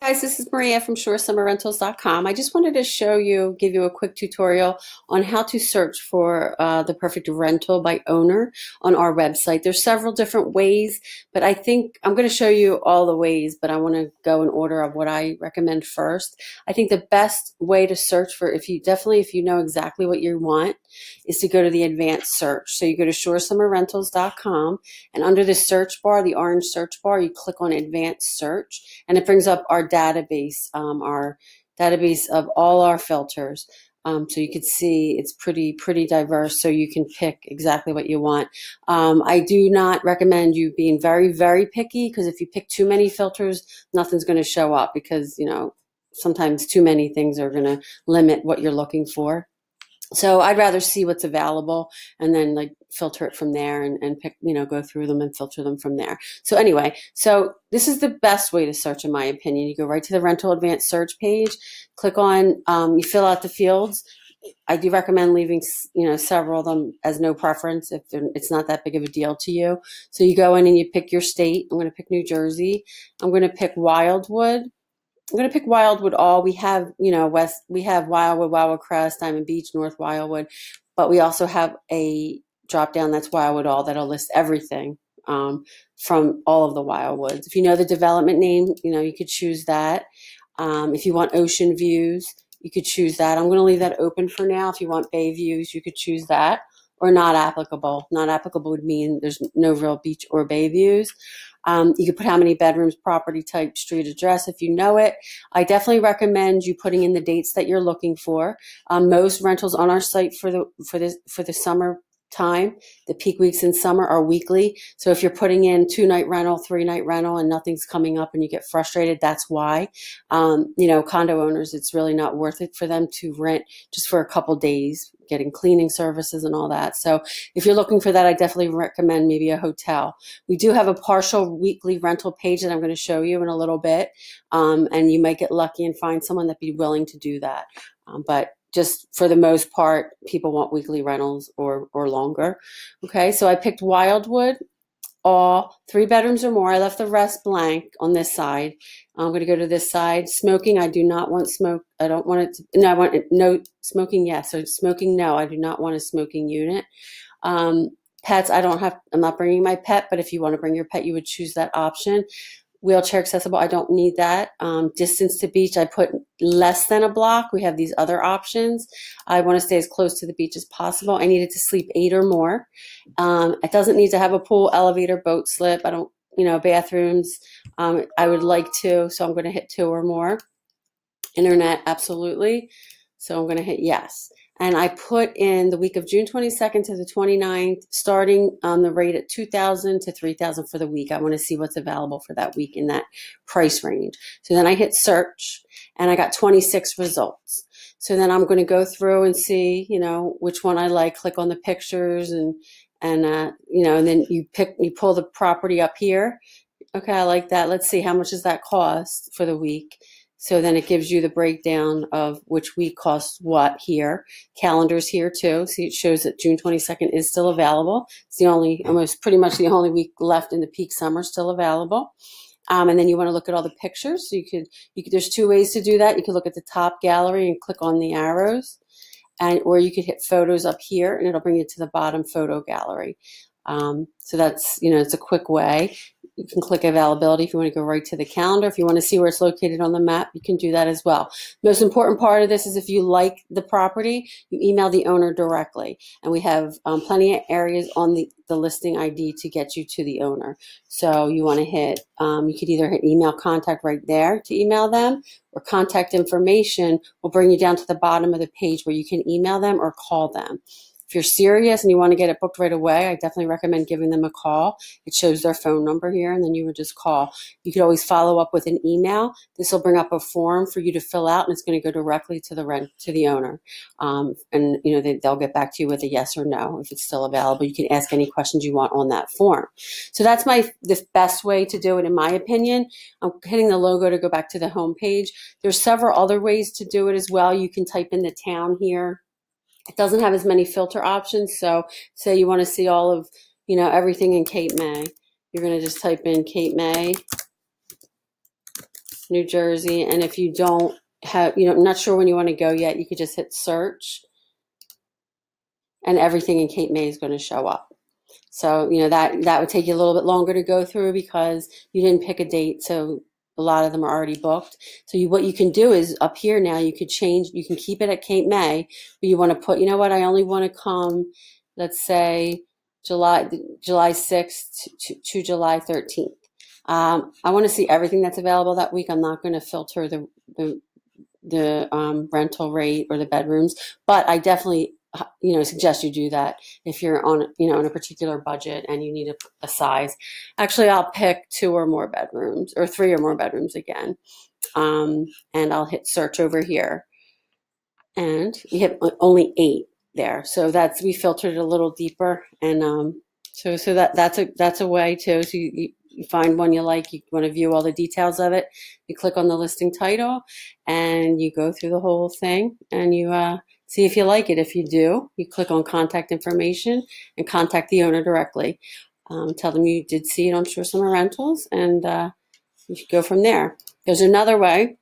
Guys, this is Maria from ShoreSummerRentals.com. I just wanted to give you a quick tutorial on how to search for the perfect rental by owner on our website. There's several different ways, but I think I'm going to show you all the ways, but I want to go in order of what I recommend first. I think the best way to search for, if you know exactly what you want, is to go to the advanced search. So you go to ShoreSummerRentals.com, and under the search bar, the orange search bar, you click on advanced search, and it brings up our database of all our filters. So you can see it's pretty diverse, so you can pick exactly what you want. I do not recommend you being very, very picky, because if you pick too many filters, nothing's going to show up, because, sometimes too many things are going to limit what you're looking for. So I'd rather see what's available and then filter it from there and pick, go through them and filter them from there. So anyway, so this is the best way to search, in my opinion. You go right to the rental advanced search page, click on, you fill out the fields. I do recommend leaving, several of them as no preference if it's not that big of a deal to you. So you go in and you pick your state. I'm going to pick New Jersey. I'm going to pick Wildwood. I'm going to pick Wildwood all. We have, we have Wildwood, Wildwood Crest, Diamond Beach, North Wildwood, but we also have a drop down that's Wildwood all that'll list everything from all of the Wildwoods. If you know the development name, you could choose that. If you want ocean views, you could choose that. I'm going to leave that open for now. If you want bay views, you could choose that, or not applicable. Not applicable would mean there's no real beach or bay views. You could put how many bedrooms, property type, street address if you know it. I definitely recommend you putting in the dates that you're looking for. Most rentals on our site for the summer time, the peak weeks in summer, are weekly. So if you're putting in 2-night rental, 3-night rental, and nothing's coming up and you get frustrated, that's why. Condo owners, it's really not worth it for them to rent just for a couple days, getting cleaning services and all that. So if you're looking for that, I definitely recommend maybe a hotel. We do have a partial weekly rental page that I'm going to show you in a little bit. And you might get lucky and find someone that'd be willing to do that. But just for the most part, people want weekly rentals or longer. Okay, so I picked Wildwood, all 3 bedrooms or more. I left the rest blank on this side. I'm going to go to this side. Smoking, I do not want smoke. I don't want it to, no, I want it, no smoking, yes. So smoking, no, I do not want a smoking unit. Pets, I'm not bringing my pet, but if you want to bring your pet, you would choose that option. Wheelchair accessible, I don't need that. Distance to beach, I put less than a block. We have these other options. I want to stay as close to the beach as possible. I needed to sleep 8 or more. It doesn't need to have a pool, elevator, boat slip. I don't, bathrooms. I would like to, so I'm going to hit 2 or more. Internet, absolutely. So I'm going to hit yes. And I put in the week of June 22nd to the 29th, starting on the rate at $2,000 to $3,000 for the week. I want to see what's available for that week in that price range. So then I hit search, and I got 26 results. So then I'm going to go through and see, which one I like. Click on the pictures, and then you pull the property up here. Okay, I like that. Let's see, how much does that cost for the week? So then it gives you the breakdown of which week costs what here. Calendar's here too. See, it shows that June 22nd is still available. It's pretty much the only week left in the peak summer still available. And then you want to look at all the pictures. So you could, there's 2 ways to do that. You could look at the top gallery and click on the arrows, or you could hit photos up here and it'll bring you to the bottom photo gallery. So that's, it's a quick way. You can click availability if you want to go right to the calendar. If you want to see where it's located on the map, you can do that as well. Most important part of this is if you like the property, you email the owner directly. And we have plenty of areas on the listing ID to get you to the owner. So you want to hit, you could either hit email contact right there to email them, or contact information will bring you down to the bottom of the page where you can email them or call them. If you're serious and you want to get it booked right away, I definitely recommend giving them a call. It shows their phone number here, and then you would just call. You could always follow up with an email. This will bring up a form for you to fill out, and it's going to go directly to the owner. And they'll get back to you with a yes or no if it's still available. You can ask any questions you want on that form. So that's the best way to do it, in my opinion. I'm hitting the logo to go back to the home page. There's several other ways to do it as well. You can type in the town here. It doesn't have as many filter options. So say you want to see all of, everything in Cape May. You're going to just type in Cape May. New Jersey. And if you don't have, I'm not sure when you want to go yet, you could just hit search and everything in Cape May is going to show up. So, that would take you a little bit longer to go through because you didn't pick a date. So a lot of them are already booked. So what you can do is up here now, you could change, you can keep it at Cape May, but you want to put, I only want to come, let's say July 6th to July 13th. I want to see everything that's available that week. I'm not going to filter the rental rate or the bedrooms, but I definitely suggest you do that if you're on on a particular budget and you need a size. Actually, I'll pick 2 or more bedrooms or 3 or more bedrooms again, and I'll hit search over here, and we have only 8 there. So we filtered it a little deeper, and so that's a way too. So you find one you like, you want to view all the details of it, you click on the listing title and you go through the whole thing and you see if you like it. If you do, you click on contact information and contact the owner directly. Tell them you did see it on Shore Summer Rentals, and you should go from there. There's another way.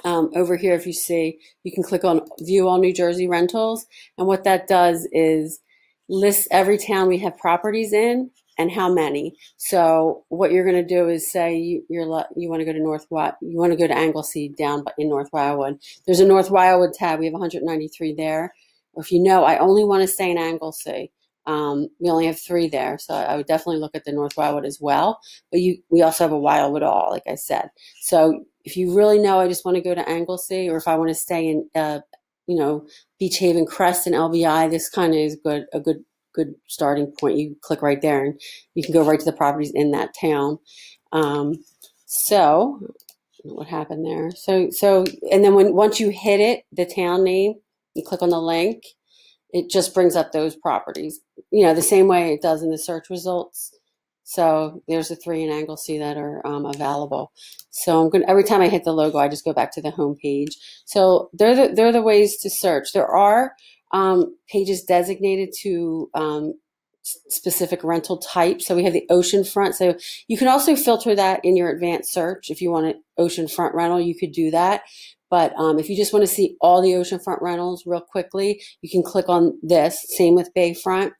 Over here, if you see, you can click on View All New Jersey Rentals, and what that does is list every town we have properties in and how many. So what you're going to do is say you want to go to you want to go to Anglesey down in North Wildwood. There's a North Wildwood tab. We have 193 there. Or if I only want to stay in Anglesey. We only have 3 there, so I would definitely look at the North Wildwood as well. But we also have a Wildwood All, like I said. So if you really know, I just want to go to Anglesey, or if I want to stay in, Beach Haven, Crest, and LBI, this kind of is a good starting point. You click right there, and you can go right to the properties in that town. So what happened there? So and then once you hit it, the town name, you click on the link. It just brings up those properties, the same way it does in the search results. So there's the 3 in Anglesey that are available. So every time I hit the logo, I just go back to the home page. So they're the ways to search. There are pages designated to specific rental types. So we have the oceanfront. So you can also filter that in your advanced search. If you want an oceanfront rental, you could do that. But if you just want to see all the oceanfront rentals real quickly, you can click on this. Same with Bayfront.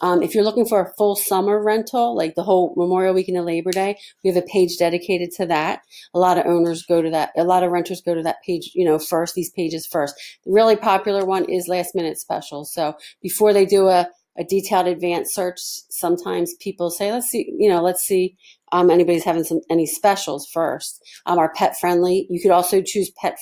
If you're looking for a full summer rental, like the whole Memorial Weekend and Labor Day, we have a page dedicated to that. A lot of owners go to that. A lot of renters go to that page, first, these pages first. The really popular one is last minute specials. So before they do a detailed advanced search, sometimes people say, let's see anybody's having any specials first. Our pet friendly. You could also choose pet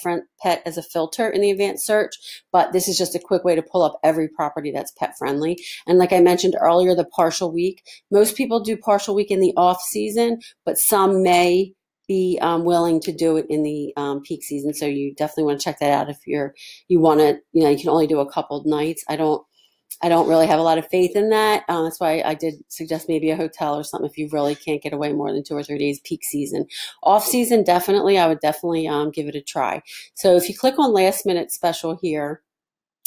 as a filter in the advanced search, but this is just a quick way to pull up every property that's pet friendly. And like I mentioned earlier, the partial week. Most people do partial week in the off season, but some may be willing to do it in the peak season. So you definitely want to check that out if you want to. You can only do a couple of nights. I don't really have a lot of faith in that. That's why I did suggest maybe a hotel or something if you really can't get away more than 2 or 3 days peak season. Off season, I would definitely give it a try. So if you click on last minute special here,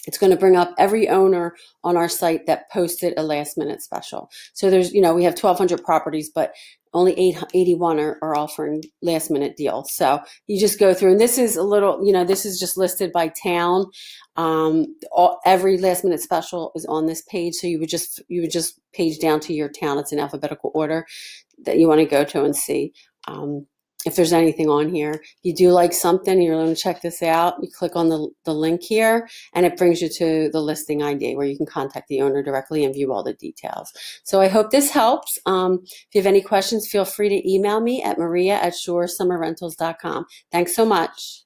it's going to bring up every owner on our site that posted a last minute special. So there's, we have 1,200 properties, but only 81 are offering last minute deals. So you just go through, and this is this is just listed by town. Every last minute special is on this page. So you would just page down to your town. It's in alphabetical order that you want to go to and see. If there's anything on here, you do like something, you're going to check this out, you click on the link here, and it brings you to the listing ID where you can contact the owner directly and view all the details. So I hope this helps. If you have any questions, feel free to email me at maria@ShoreSummerRentals.com. Thanks so much.